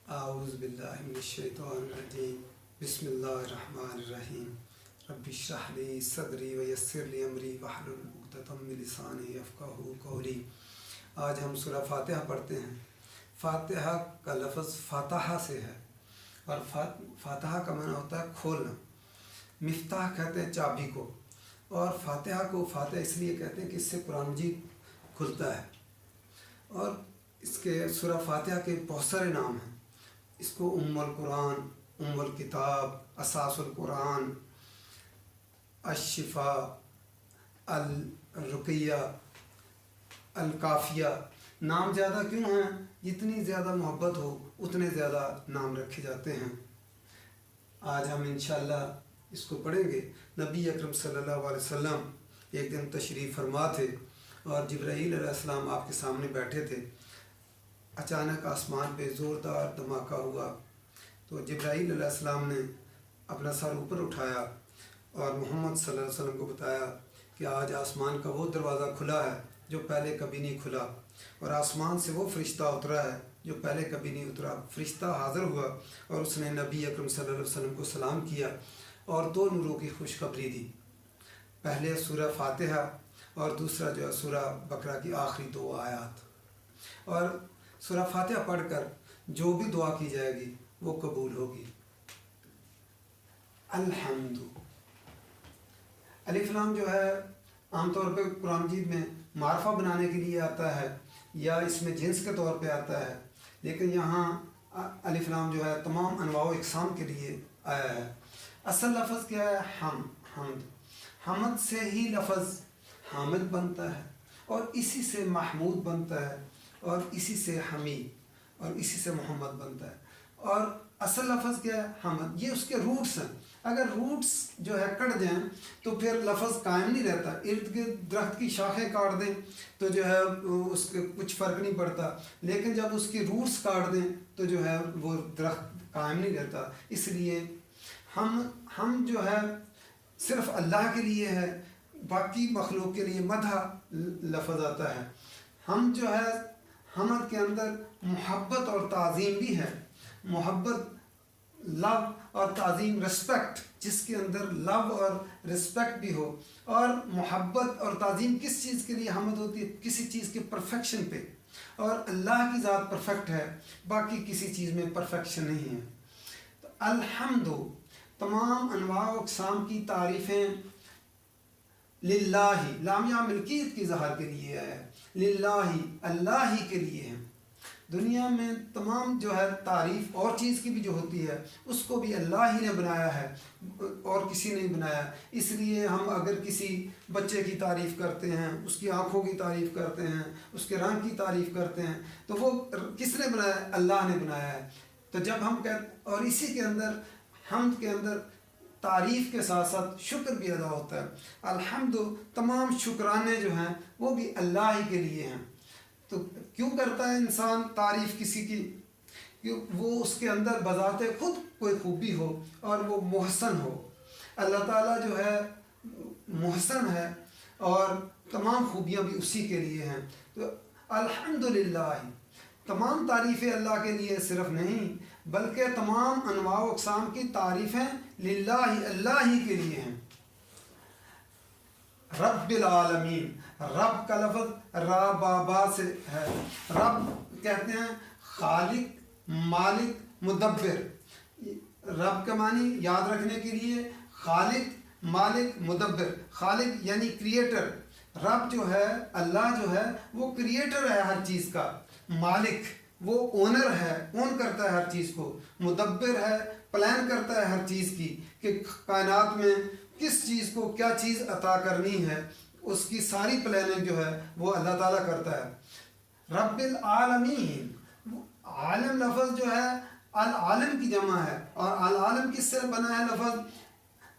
اعوذ باللہ من الشیطان الرجیم بسم اللہ الرحمن الرحیم رب اشرح لی صدری ویسر لی امری واحلل عقدۃ من لسانی یفقہوا قولی۔ آج ہم سورہ فاتحہ پڑھتے ہیں۔ فاتحہ کا لفظ فاتحہ سے ہے اور فاتحہ کا معنی ہوتا ہے کھولنا۔ مفتاح کہتے ہیں چابی کو، اور فاتحہ کو فاتحہ اس لیے کہتے ہیں کہ اس سے قرآن مجید کھلتا ہے۔ اور اس کے سورہ فاتحہ کے بہت سارے نام ہیں۔ اس کو ام القرآن، ام الکتاب، اساس القرآن، الشفاء، الرقیہ، الکافیہ۔ نام زیادہ کیوں ہیں؟ جتنی زیادہ محبت ہو اتنے زیادہ نام رکھے جاتے ہیں۔ آج ہم انشاءاللہ اس کو پڑھیں گے۔ نبی اکرم صلی اللہ علیہ وسلم ایک دن تشریف فرما تھے اور جبرائیل علیہ السلام آپ کے سامنے بیٹھے تھے۔ اچانک آسمان پہ زوردار دھماکہ ہوا تو جبرائیل علیہ السلام نے اپنا سر اوپر اٹھایا اور محمد صلی اللہ علیہ وسلم کو بتایا کہ آج آسمان کا وہ دروازہ کھلا ہے جو پہلے کبھی نہیں کھلا، اور آسمان سے وہ فرشتہ اترا ہے جو پہلے کبھی نہیں اترا۔ فرشتہ حاضر ہوا اور اس نے نبی اکرم صلی اللہ علیہ وسلم کو سلام کیا اور دو نوروں کی خوشخبری دی۔ پہلے سورہ فاتحہ اور دوسرا جو ہے سورہ بقرہ کی آخری دو آیات۔ اور سورہ فاتحہ پڑھ کر جو بھی دعا کی جائے گی وہ قبول ہوگی۔ الحمد، الف لام جو ہے عام طور پہ قرآن مجید میں معرفہ بنانے کے لیے آتا ہے یا اس میں جنس کے طور پہ آتا ہے، لیکن یہاں الف لام جو ہے تمام انواع و اقسام کے لیے آیا ہے۔ اصل لفظ کیا ہے؟ حمد۔ حمد سے ہی لفظ حامد بنتا ہے اور اسی سے محمود بنتا ہے اور اسی سے حمید اور اسی سے محمد بنتا ہے۔ اور اصل لفظ کیا ہے؟ حمد۔ یہ اس کے روٹس ہیں۔ اگر روٹس جو ہے کٹ جائیں تو پھر لفظ قائم نہیں رہتا۔ ارد گرد درخت کی شاخیں کاٹ دیں تو جو ہے اس کے کچھ فرق نہیں پڑتا، لیکن جب اس کی روٹس کاٹ دیں تو جو ہے وہ درخت قائم نہیں رہتا۔ اس لیے ہم جو ہے صرف اللہ کے لیے ہے، باقی مخلوق کے لیے مدح لفظ آتا ہے۔ ہم جو ہے حمد کے اندر محبت اور تعظیم بھی ہے۔ محبت، لو اور تعظیم، رسپیکٹ، جس کے اندر لو اور رسپیکٹ بھی ہو۔ اور محبت اور تعظیم کس چیز کے لیے حمد ہوتی ہے؟ کسی چیز کے پرفیکشن پہ، اور اللہ کی ذات پرفیکٹ ہے، باقی کسی چیز میں پرفیکشن نہیں ہے۔ تو الحمد، تمام انواع و اقسام کی تعریفیں للہ، لام یا ملکیت کی اظہار کے لیے ہے، للہ، اللہ ہی کے لیے ہیں۔ دنیا میں تمام جو ہے تعریف اور چیز کی بھی جو ہوتی ہے اس کو بھی اللہ ہی نے بنایا ہے اور کسی نے بنایا۔ اس لیے ہم اگر کسی بچے کی تعریف کرتے ہیں، اس کی آنکھوں کی تعریف کرتے ہیں، اس کے رنگ کی تعریف کرتے ہیں، تو وہ کس نے بنایا؟ اللہ نے بنایا ہے۔ تو جب ہم اور اسی کے اندر حمد کے اندر تعریف کے ساتھ ساتھ شکر بھی ادا ہوتا ہے۔ الحمد، تمام شکرانے جو ہیں وہ بھی اللہ ہی کے لیے ہیں۔ تو کیوں کرتا ہے انسان تعریف کسی کی؟ کہ وہ اس کے اندر بذات خود کوئی خوبی ہو اور وہ محسن ہو۔ اللہ تعالیٰ جو ہے محسن ہے اور تمام خوبیاں بھی اسی کے لیے ہیں۔ تو الحمدللہ، تمام تعریفیں اللہ کے لیے صرف نہیں بلکہ تمام انواع و اقسام کی تعریفیں للہ، اللہ ہی کے لیے ہیں۔ رب العالمین، رب کا لفظ را بابا سے ہے۔ رب کہتے ہیں خالق، مالک، مدبر۔ رب کا معنی یاد رکھنے کے لیے خالق، مالک، مدبر۔ خالق یعنی کریٹر۔ رب جو ہے، اللہ جو ہے وہ کریٹر ہے ہر چیز کا۔ مالک، وہ اونر ہے، اون کرتا ہے ہر چیز کو۔ مدبر ہے، پلان کرتا ہے ہر چیز کی کہ کائنات میں کس چیز کو کیا چیز عطا کرنی ہے، اس کی ساری پلاننگ جو ہے وہ اللہ تعالیٰ کرتا ہے۔ رب العالمین، عالم لفظ جو ہے العالم کی جمع ہے، اور العالم کس سے بنا ہے؟ لفظ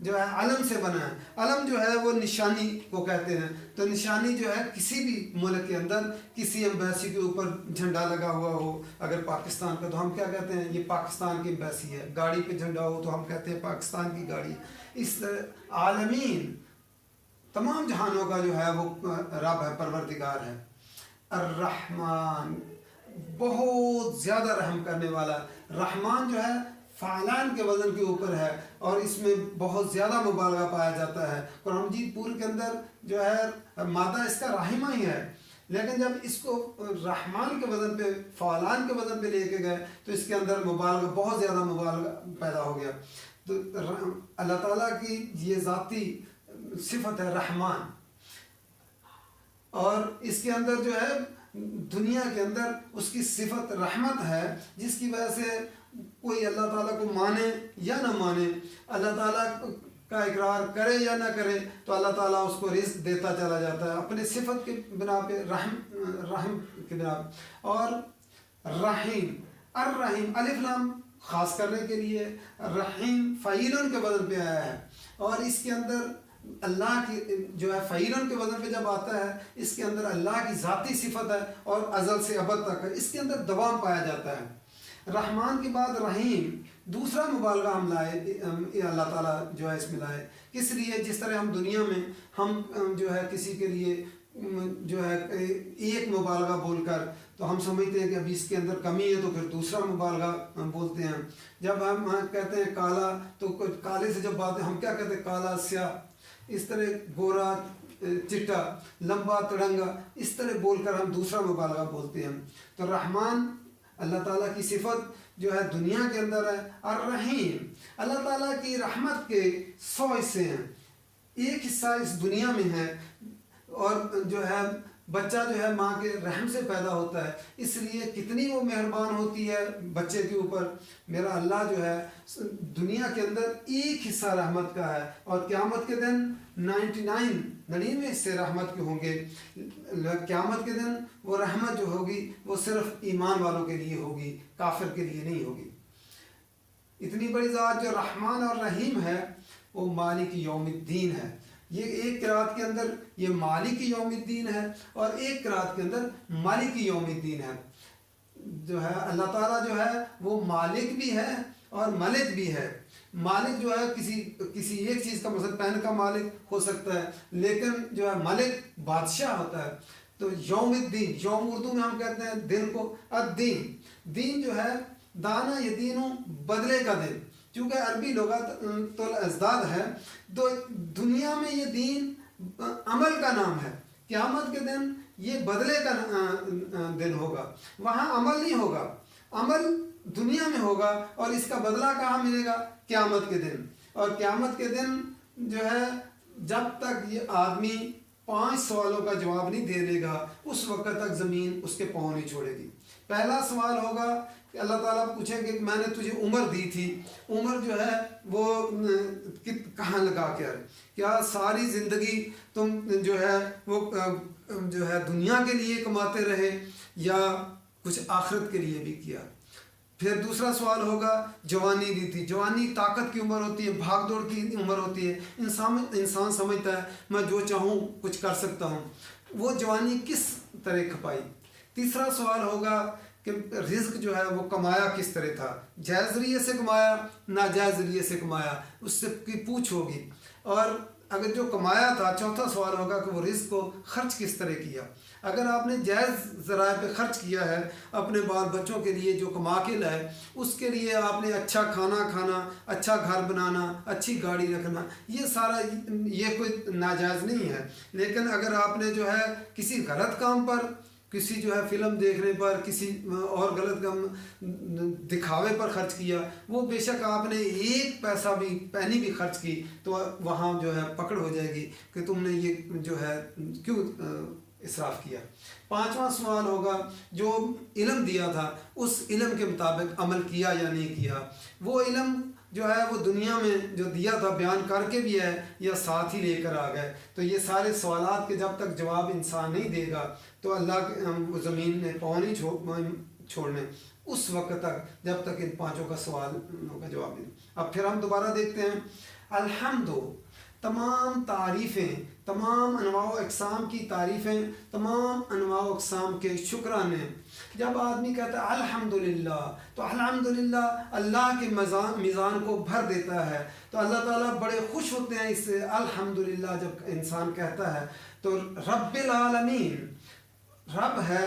جو ہے علم سے بنا ہے۔ علم جو ہے وہ نشانی کو کہتے ہیں۔ تو نشانی جو ہے کسی بھی ملک کے اندر کسی ایمبیسی کے اوپر جھنڈا لگا ہوا ہو، اگر پاکستان کا تو ہم کیا کہتے ہیں؟ یہ پاکستان کی ایمبیسی ہے۔ گاڑی پہ جھنڈا ہو تو ہم کہتے ہیں پاکستان کی گاڑی۔ اس عالمین، تمام جہانوں کا جو ہے وہ رب ہے، پروردگار ہے۔ الرحمن، بہت زیادہ رحم کرنے والا ہے۔ رحمان جو ہے فعلان کے وزن کے اوپر ہے اور اس میں بہت زیادہ مبالغہ پایا جاتا ہے۔ قرآن مجید پورے کے اندر جو ہے مادہ اس کا رحمہ ہی ہے، لیکن جب اس کو رحمان کے وزن پہ، فعلان کے وزن پہ لے کے گئے تو اس کے اندر مبالغہ، بہت زیادہ مبالغہ پیدا ہو گیا۔ تو اللہ تعالیٰ کی یہ ذاتی صفت ہے رحمان، اور اس کے اندر جو ہے دنیا کے اندر اس کی صفت رحمت ہے، جس کی وجہ سے کوئی اللہ تعالیٰ کو مانے یا نہ مانے، اللہ تعالیٰ کا اقرار کرے یا نہ کرے، تو اللہ تعالیٰ اس کو رزق دیتا چلا جاتا ہے اپنے صفت کے بنا پہ، رحم کے بنا پہ۔ اور رحیم، الرحیم الف لام خاص کرنے کے لیے، رحیم فعیلن کے وزن پہ آیا ہے، اور اس کے اندر اللہ کی جو ہے فعیلن کے وزن پہ جب آتا ہے، اس کے اندر اللہ کی ذاتی صفت ہے اور ازل سے ابد تک ہے، اس کے اندر دوام پایا جاتا ہے۔ رحمان کے بعد رحیم، دوسرا مبالغہ ہم لائے، اللہ تعالیٰ جو ہے اس میں لائے، کس لیے؟ جس طرح ہم دنیا میں ہم جو ہے کسی کے لیے جو ہے ایک مبالغہ بول کر تو ہم سمجھتے ہیں کہ ابھی اس کے اندر کمی ہے، تو پھر دوسرا مبالغہ بولتے ہیں۔ جب ہم کہتے ہیں کالا، تو کالے سے جب بات ہے ہم کیا کہتے ہیں؟ کالا سیاہ، اس طرح گورا چٹا، لمبا تڑنگا، اس طرح بول کر ہم دوسرا مبالغہ بولتے ہیں۔ تو رحمان اللہ تعالیٰ کی صفت جو ہے دنیا کے اندر ہے۔ الرحیم، اللہ تعالیٰ کی رحمت کے 100 حصے ہیں، ایک حصہ اس دنیا میں ہے، اور جو ہے بچہ جو ہے ماں کے رحم سے پیدا ہوتا ہے، اس لیے کتنی وہ مہربان ہوتی ہے بچے کے اوپر۔ میرا اللہ جو ہے دنیا کے اندر ایک حصہ رحمت کا ہے، اور قیامت کے دن 99 حصے رحمت کے ہوں گے۔ قیامت کے دن وہ رحمت جو ہوگی وہ صرف ایمان والوں کے لیے ہوگی، کافر کے لیے نہیں ہوگی۔ اتنی بڑی ذات جو رحمان اور رحیم ہے، وہ مالک یوم الدین ہے۔ یہ ایک قرات کے اندر یہ مالک یوم الدین ہے، اور ایک قرات کے اندر مالک یوم الدین ہے۔ جو ہے اللہ تعالیٰ جو ہے وہ مالک بھی ہے اور ملک بھی ہے۔ مالک جو ہے کسی ایک چیز کا، مثلا پین کا مالک ہو سکتا ہے، لیکن جو ہے ملک بادشاہ ہوتا ہے۔ تو یوم الدین، یوم اردو میں ہم کہتے ہیں دن کو، الدین، دین جو ہے دانا یدینو، بدلے کا دن، چونکہ عربی لغت الازداد ہے، تو دنیا میں یہ دین عمل کا نام ہے۔ قیامت کے دن یہ بدلے کا دن ہوگا، وہاں عمل نہیں ہوگا، عمل دنیا میں ہوگا، اور اس کا بدلہ کہاں ملے گا؟ قیامت کے دن۔ اور قیامت کے دن جو ہے جب تک یہ آدمی 5 سوالوں کا جواب نہیں دے لے گا، اس وقت تک زمین اس کے پاؤں نہیں چھوڑے گی۔ پہلا سوال ہوگا کہ اللہ تعالیٰ پوچھیں گے کہ میں نے تجھے عمر دی تھی، عمر جو ہے وہ کہاں لگا کے آئے؟ کیا ساری زندگی تم جو ہے وہ جو ہے دنیا کے لیے کماتے رہے، یا کچھ آخرت کے لیے بھی کیا؟ پھر دوسرا سوال ہوگا جوانی دی تھی، جوانی طاقت کی عمر ہوتی ہے، بھاگ دوڑ کی عمر ہوتی ہے، انسان سمجھتا ہے میں جو چاہوں کچھ کر سکتا ہوں، وہ جوانی کس طرح کھپائی؟ تیسرا سوال ہوگا کہ رزق جو ہے وہ کمایا کس طرح تھا، جائز ذریعے سے کمایا، ناجائز ذریعے سے کمایا، اس سے کی پوچھ ہوگی۔ اور اگر جو کمایا تھا، چوتھا سوال ہوگا کہ وہ رزق کو خرچ کس طرح کیا۔ اگر آپ نے جائز ذرائع پہ خرچ کیا ہے، اپنے بال بچوں کے لیے جو کما کے لائے، اس کے لیے آپ نے اچھا کھانا کھانا، اچھا گھر بنانا، اچھی گاڑی رکھنا، یہ سارا یہ کوئی ناجائز نہیں ہے۔ لیکن اگر آپ نے جو ہے کسی غلط کام پر، کسی جو ہے فلم دیکھنے پر، کسی اور غلط کام دکھاوے پر خرچ کیا، وہ بے شک آپ نے ایک پیسہ بھی، پینی بھی خرچ کی، تو وہاں جو ہے پکڑ ہو جائے گی کہ تم نے یہ جو ہے کیوں اسراف کیا۔ پانچواں سوال ہوگا جو علم دیا تھا، اس علم کے مطابق عمل کیا یا نہیں کیا۔ وہ علم جو ہے وہ دنیا میں جو دیا تھا بیان کر کے بھی ہے یا ساتھ ہی لے کر آ گئے۔ تو یہ سارے سوالات کے جب تک جواب انسان نہیں دے گا تو اللہ کے زمین میں پاؤں نہیں چھوڑنے، اس وقت تک جب تک ان پانچوں کا سوالوں کا جواب نہیں۔ اب پھر ہم دوبارہ دیکھتے ہیں، الحمد، تمام تعریفیں، تمام انواع و اقسام کی تعریفیں، تمام انواع و اقسام کے شکرانے۔ جب آدمی کہتا ہے الحمدللہ، تو الحمدللہ اللہ کے میزان کو بھر دیتا ہے، تو اللہ تعالیٰ بڑے خوش ہوتے ہیں اس سے۔ الحمدللہ جب انسان کہتا ہے تو رب العالمین، رب ہے